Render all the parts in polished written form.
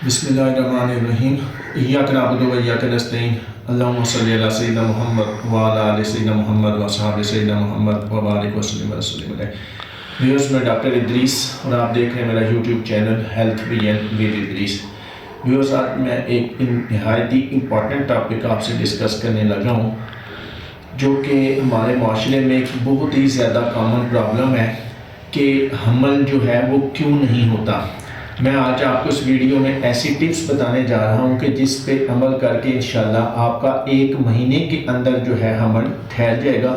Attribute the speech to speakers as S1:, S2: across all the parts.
S1: بسم اللہ الرحمن الرحیم ایاک نعبد و ایاک نستعین اللہم صلی علی سیدنا محمد وعلی آل سیدنا محمد واصحاب سیدنا محمد وبارک وسلم علیہ. ویورز، میں ڈاکٹر ادریس اور آپ دیکھ رہے ہیں میرا YouTube channel health B N with Idrees. Viewers, آج میں ایک نہایت ہی امپورٹنٹ ٹاپک آپ سے ڈسکس کرنے لگا ہوں جو کہ ہمارے معاشرے میں ایک بہت ہی زیادہ کامن پرابلم ہے کہ حمل جو ہے وہ کیوں نہیں ہوتا. میں آج آپ کو اس ویڈیو میں ایسی ٹپس بتانے جا رہا ہوں کہ جس پہ عمل کر کے انشاءاللہ آپ کا 1 مہینے کے اندر جو ہے حمل ٹھہر جائے گا.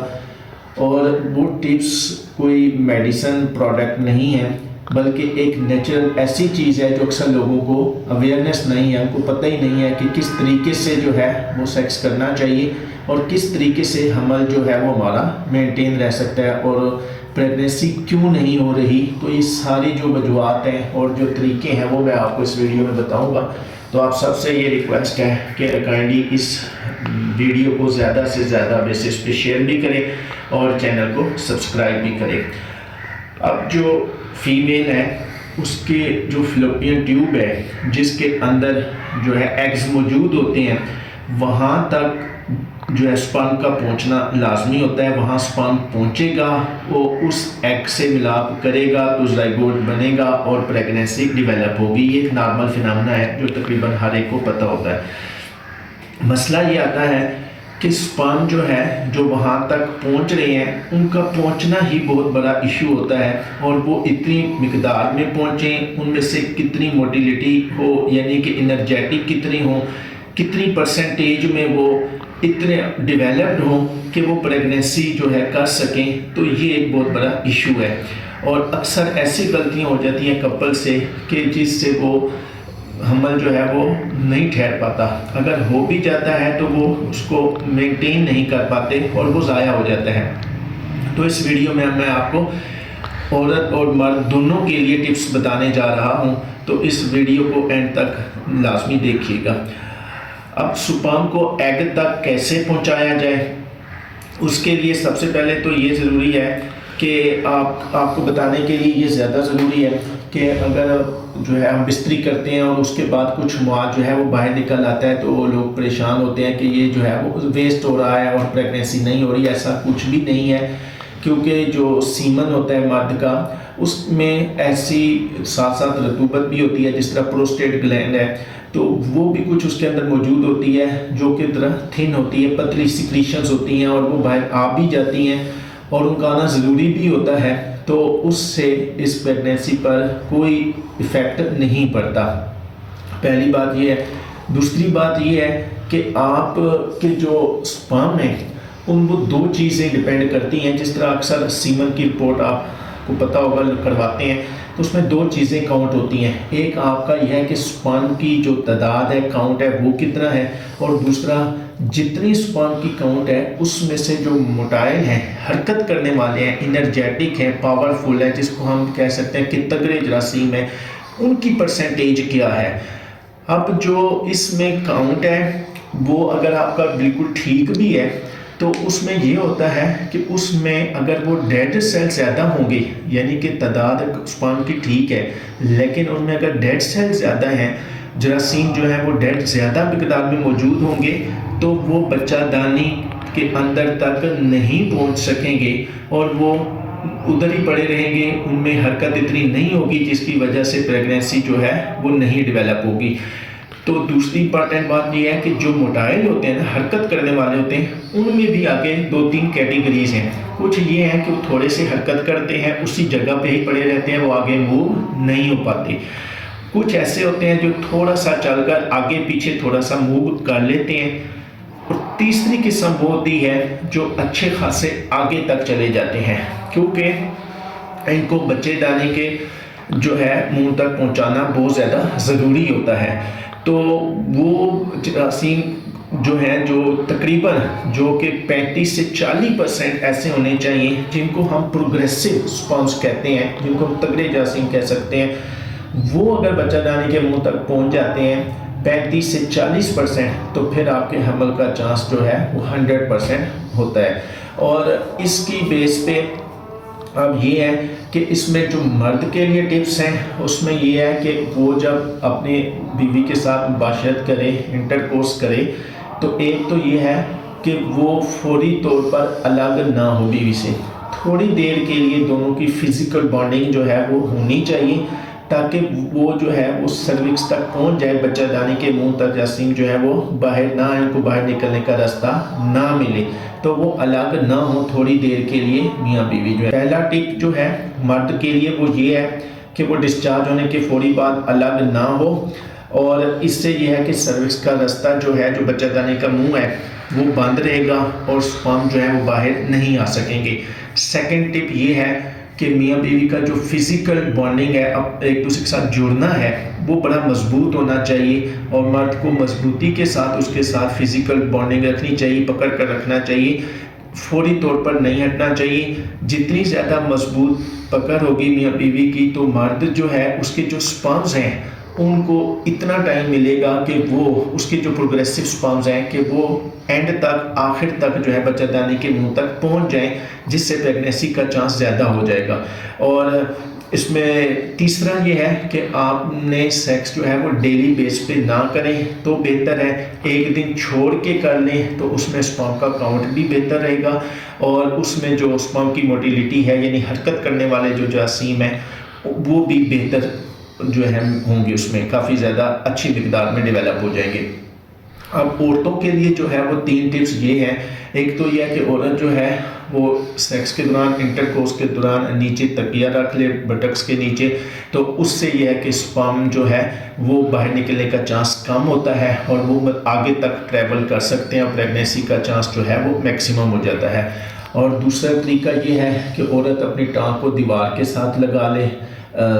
S1: اور وہ ٹپس کوئی میڈیسن پروڈکٹ نہیں ہے بلکہ ایک نیچرل ایسی چیز ہے جو اکثر لوگوں کو اویئرنیس نہیں ہے، ان کو پتہ ہی نہیں ہے کہ کس طریقے سے جو ہے وہ سیکس کرنا چاہیے اور کس طریقے سے حمل جو ہے وہ ہمارا مینٹین رہ سکتا ہے اور پریگننسی کیوں نہیں ہو رہی. تو یہ ساری جو وجوہات ہیں اور جو طریقے ہیں وہ میں آپ کو اس ویڈیو میں بتاؤں گا. تو آپ سب سے یہ ریکویسٹ ہے کہ کائنڈلی اس ویڈیو کو زیادہ سے زیادہ بیسس پہ شیئر بھی کریں اور چینل کو سبسکرائب بھی کریں. اب جو فیمیل ہے اس کے جو فلوپین ٹیوب ہے جس کے اندر جو ہے ایگز موجود ہوتے ہیں، وہاں تک جو ہے سپرم کا پہنچنا لازمی ہوتا ہے. وہاں سپرم پہنچے گا، وہ اس ایگ سے ملاپ کرے گا تو زائگوٹ بنے گا اور پریگننسی ڈیولپ ہوگی. یہ ایک نارمل فینامنا ہے جو تقریباً ہر ایک کو پتہ ہوتا ہے. مسئلہ یہ آتا ہے کہ سپرم جو ہے جو وہاں تک پہنچ رہے ہیں ان کا پہنچنا ہی بہت بڑا ایشو ہوتا ہے، اور وہ اتنی مقدار میں پہنچیں، ان میں سے کتنی موٹیلیٹی ہو یعنی کہ انرجیٹک کتنی ہو، کتنی پرسنٹیج میں وہ اتنے ڈیولپڈ ہوں کہ وہ پریگننسی جو ہے کر سکیں. تو یہ ایک بہت بڑا ایشو ہے اور اکثر ایسی غلطیاں ہو جاتی ہیں کپل سے کہ جس سے وہ حمل جو ہے وہ نہیں ٹھہر پاتا. اگر ہو بھی جاتا ہے تو وہ اس کو مینٹین نہیں کر پاتے اور وہ ضائع ہو جاتا ہے. تو اس ویڈیو میں آپ کو عورت اور مرد دونوں کے لیے ٹپس بتانے جا رہا ہوں، تو اس ویڈیو کو اینڈ تک لازمی دیکھیے گا. اب سپرم کو ایگ تک کیسے پہنچایا جائے، اس کے لیے سب سے پہلے تو یہ ضروری ہے کہ آپ کو بتانے کے لیے یہ زیادہ ضروری ہے کہ اگر جو ہے ہم بستری کرتے ہیں اور اس کے بعد کچھ مواد جو ہے وہ باہر نکل آتا ہے تو وہ لوگ پریشان ہوتے ہیں کہ یہ جو ہے وہ ویسٹ ہو رہا ہے اور پریگننسی نہیں ہو رہی. ایسا کچھ بھی نہیں ہے، کیونکہ جو سیمن ہوتا ہے مرد کا اس میں ایسی ساتھ ساتھ رطوبت بھی ہوتی ہے جس طرح پروسٹیٹ گلینڈ ہے، تو وہ بھی کچھ اس کے اندر موجود ہوتی ہے جو کہ طرح تھن ہوتی ہے، پتلی سیکریشنز ہوتی ہیں اور وہ باہر آ بھی جاتی ہیں اور ان کا آنا ضروری بھی ہوتا ہے. تو اس سے اس پریگننسی پر کوئی ایفیکٹ نہیں پڑتا. پہلی بات یہ ہے. دوسری بات یہ ہے کہ آپ کے جو سپرم ہیں ان وہ 2 چیزیں ڈیپینڈ کرتی ہیں. جس طرح اکثر سیمن کی رپورٹ آپ کو پتہ ہوگا کرواتے ہیں تو اس میں 2 چیزیں کاؤنٹ ہوتی ہیں. ایک آپ کا یہ ہے کہ سپرم کی جو تعداد ہے، کاؤنٹ ہے، وہ کتنا ہے، اور دوسرا جتنی سپرم کی کاؤنٹ ہے اس میں سے جو موٹائل ہیں، حرکت کرنے والے ہیں، انرجیٹک ہیں، پاورفل ہے، جس کو ہم کہہ سکتے ہیں کہ تگڑے جراثیم ہیں، ان کی پرسنٹیج کیا ہے. اب جو اس میں کاؤنٹ ہے وہ اگر آپ کا بالکل ٹھیک بھی ہے تو اس میں یہ ہوتا ہے کہ اس میں اگر وہ ڈیڈ سیل زیادہ ہوں گے، یعنی کہ تعداد سپرم کی ٹھیک ہے لیکن ان میں اگر ڈیڈ سیل زیادہ ہیں، جراثیم جو ہے وہ ڈیڈ زیادہ مقدار میں موجود ہوں گے تو وہ بچہ دانی کے اندر تک نہیں پہنچ سکیں گے اور وہ ادھر ہی پڑے رہیں گے. ان میں حرکت اتنی نہیں ہوگی جس کی وجہ سے پریگننسی جو ہے وہ نہیں ڈیولپ ہوگی. تو دوسری امپارٹنٹ بات یہ ہے کہ جو موٹائل ہوتے ہیں نا، حرکت کرنے والے ہوتے ہیں، ان میں بھی آگے 2-3 کیٹیگریز ہیں. کچھ یہ ہیں کہ وہ تھوڑے سے حرکت کرتے ہیں، اسی جگہ پہ ہی پڑے رہتے ہیں، وہ آگے موو نہیں ہو پاتے. کچھ ایسے ہوتے ہیں جو تھوڑا سا چل کر آگے پیچھے تھوڑا سا موو کر لیتے ہیں. اور تیسری قسم وہ ہوتی ہے جو اچھے خاصے آگے تک چلے جاتے ہیں، کیونکہ ان کو بچے دانی کے جو ہے منہ تک پہنچانا بہت زیادہ ضروری ہوتا ہے. تو وہ جراثیم جو ہیں جو تقریباً جو کہ 35 سے 40% ایسے ہونے چاہیے جن کو ہم پروگریسو سپرمز کہتے ہیں، جن کو ہم تگڑے جراثیم کہہ سکتے ہیں، وہ اگر بچہ دانی کے منہ تک پہنچ جاتے ہیں 35 سے 40%، تو پھر آپ کے حمل کا چانس جو ہے وہ 100% ہوتا ہے. اور اس کی بیس پہ اب یہ ہے کہ اس میں جو مرد کے لیے ٹپس ہیں اس میں یہ ہے کہ وہ جب اپنی بیوی کے ساتھ مباشرت کرے، انٹر کورس کرے، تو ایک تو یہ ہے کہ وہ فوری طور پر الگ نہ ہو بیوی سے، تھوڑی دیر کے لیے دونوں کی فزیکل بانڈنگ جو ہے وہ ہونی چاہیے، تاکہ وہ جو ہے وہ سروکس تک پہنچ جائے، بچہ دانی کے منہ تک جراثیم جو ہے وہ باہر نہ آئے، ان کو باہر نکلنے کا راستہ نہ ملے، تو وہ الگ نہ ہو تھوڑی دیر کے لیے میاں بیوی جو ہے۔ پہلا ٹپ جو ہے مرد کے لیے وہ یہ ہے کہ وہ ڈسچارج ہونے کے فوری بعد الگ نہ ہو، اور اس سے یہ ہے کہ سروکس کا راستہ جو ہے، جو بچہ دانی کا منہ ہے، وہ بند رہے گا اور سپرم جو ہے وہ باہر نہیں آ سکیں گے۔ سیکنڈ ٹپ یہ ہے کہ میاں بیوی کا جو فزیکل بانڈنگ ہے، اب ایک دوسرے کے ساتھ جڑنا ہے، وہ بڑا مضبوط ہونا چاہیے، اور مرد کو مضبوطی کے ساتھ اس کے ساتھ فزیکل بانڈنگ رکھنی چاہیے، پکڑ کر رکھنا چاہیے، فوری طور پر نہیں ہٹنا چاہیے۔ جتنی زیادہ مضبوط پکڑ ہوگی میاں بیوی کی، تو مرد جو ہے اس کے جو سپرمز ہیں ان کو اتنا ٹائم ملے گا کہ وہ اس کے جو پروگریسو سپرمز ہیں کہ وہ اینڈ تک، آخر تک جو ہے بچہ دانی کے منہ تک پہنچ جائیں، جس سے پریگنیسی کا چانس زیادہ ہو جائے گا۔ اور اس میں تیسرا یہ ہے کہ آپ نے سیکس جو ہے وہ ڈیلی بیس پہ نہ کریں تو بہتر ہے، ایک دن چھوڑ کے کر لیں تو اس میں سپرم کا کاؤنٹ بھی بہتر رہے گا، اور اس میں جو سپرم کی موٹیلیٹی ہے، یعنی حرکت کرنے والے جو جراثیم ہیں، وہ بھی بہتر جو ہے ہوں گے، اس میں کافی زیادہ اچھی مقدار میں ڈیولپ ہو جائیں گے۔ اب عورتوں کے لیے جو ہے وہ 3 ٹپس یہ ہیں۔ ایک تو یہ ہے کہ عورت جو ہے وہ سیکس کے دوران، انٹر کورس کے دوران نیچے تکیہ رکھ لے بٹکس کے نیچے، تو اس سے یہ ہے کہ سپرم جو ہے وہ باہر نکلنے کا چانس کم ہوتا ہے، اور وہ آگے تک ٹریول کر سکتے ہیں، اور پریگنیسی کا چانس جو ہے وہ میکسیمم ہو جاتا ہے۔ اور دوسرا طریقہ یہ ہے کہ عورت اپنی ٹانگ کو دیوار کے ساتھ لگا لے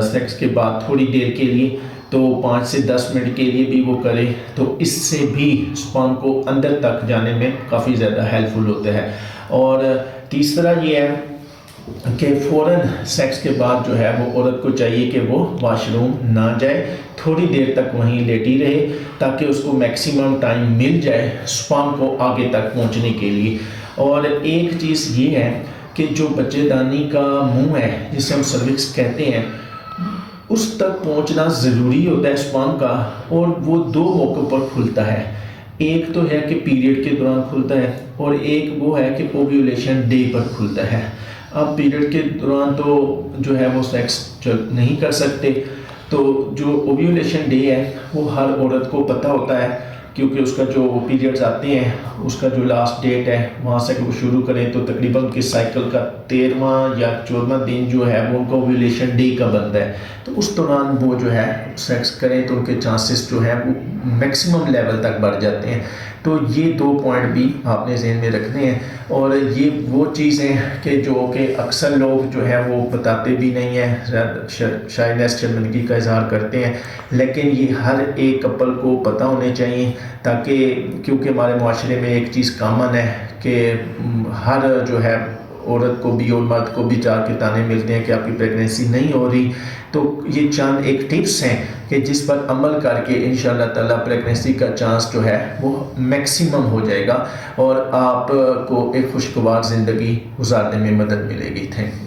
S1: سیکس کے بعد تھوڑی دیر کے لیے، تو 5 سے 10 منٹ کے لیے بھی وہ کرے، تو اس سے بھی سپرم کو اندر تک جانے میں کافی زیادہ ہیلپ فل ہوتا ہے۔ اور تیسرا یہ ہے کہ فوراً سیکس کے بعد جو ہے وہ عورت کو چاہیے کہ وہ واش روم نہ جائے، تھوڑی دیر تک وہیں لیٹی رہے، تاکہ اس کو میکسیمم ٹائم مل جائے سپرم کو آگے تک پہنچنے کے لیے۔ اور ایک چیز یہ ہے کہ جو بچے دانی کا منہ ہے، جسے ہم سروکس کہتے ہیں، اس تک پہنچنا ضروری ہوتا ہے سپرم کا، اور وہ 2 موقع پر کھلتا ہے۔ ایک تو ہے کہ پیریڈ کے دوران کھلتا ہے، اور ایک وہ ہے کہ اوویولیشن ڈے پر کھلتا ہے۔ اب پیریڈ کے دوران تو جو ہے وہ سیکس نہیں کر سکتے، تو جو اوویولیشن ڈے ہے وہ ہر عورت کو پتہ ہوتا ہے، کیونکہ اس کا جو پیریڈز آتے ہیں اس کا جو لاسٹ ڈیٹ ہے وہاں سے وہ شروع کریں تو تقریباً ان کے سائیکل کا 13واں یا 14واں دن جو ہے وہ ان کا اوویولیشن ڈے کا بنتا ہے، تو اس دوران وہ جو ہے سیکس کریں تو ان کے چانسز جو ہے وہ میکسیمم لیول تک بڑھ جاتے ہیں۔ تو یہ 2 پوائنٹ بھی آپ نے ذہن میں رکھنے ہیں، اور یہ وہ چیزیں کہ جو کہ اکثر لوگ جو ہے وہ بتاتے بھی نہیں ہیں، شائنیس شرمندگی کا اظہار کرتے ہیں، لیکن یہ ہر ایک کپل کو پتہ ہونے چاہیے، تاکہ کیونکہ ہمارے معاشرے میں ایک چیز کامن ہے کہ ہر جو ہے عورت کو بھی اور مرد کو بھی 4 کے تانے ملتے ہیں کہ آپ کی پریگنینسی نہیں ہو رہی، تو یہ چند ایک ٹپس ہیں کہ جس پر عمل کر کے انشاءاللہ تعالیٰ پریگنینسی کا چانس جو ہے وہ میکسیمم ہو جائے گا، اور آپ کو ایک خوشگوار زندگی گزارنے میں مدد ملے گی۔ Thank you.